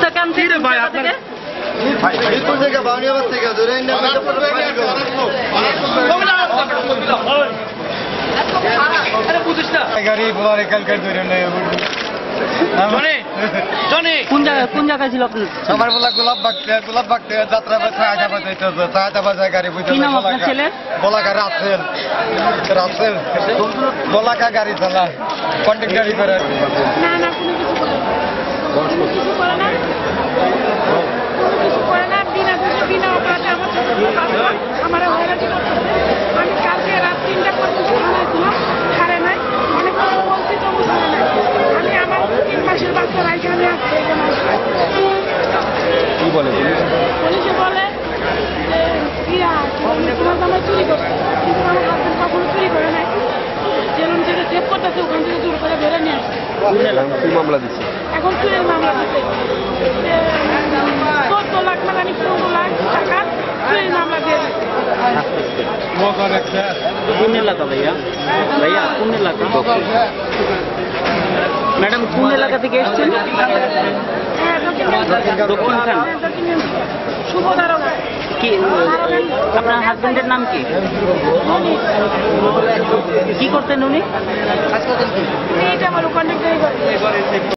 থেকে আনছেন ভাই আপনাকে মিরপুর থেকে বাউনিয়াবাদ থেকে ধরে গাড়ি বলার এখানকার ধরে নেই কোন জায়গায় ছিল আপনার আমার বলা গোলাপবাগ থেকে যাত্রা চাহাদাবাদ গাড়ি কি নাম আপনার ছেলের বলাকা রাসেল বলাকা গাড়ি চালায় কন্ট্রাক্টরি করে না না কোনো কিছু করে না কিছু করে না বিনা দোষে বিনা অপরাধে আমার হয়রানি করতেছে আমি কালকে রাত 3টা পর্যন্ত থানায় ছিলাম ছাড়ে নাই অনেক কিছু বলছি তবু ছাড়ে নাই আমি আমার 3 মাসের বাচ্চার এখানে আসছে কি বলে পুলিশে বলে যে তোমার জামাই চুরি করছে কিন্তু আমার হাজবেন্ড কখনো চুরি করে নাই জেলুন থেকে চেক করতেছে ওখান থেকে জোর করে ধরে নিয়ে আসছে কি মামলা দিচ্ছে এখন চুরির মামলা দিচ্ছে 14 লাখ মানে 15 লাখ টাকা চুরির মামলা দিয়ে দিচ্ছে কোন এলাকা ভাইয়া কোন এলাকা ম্যাডাম কোন এলাকা থেকে এসেছেন দক্ষিণখান শুভ দারোগা কি আপনার হাজবেন্ডের নাম কি করতেন উনি এইটা আমার কন্ট্রাক্টরি করে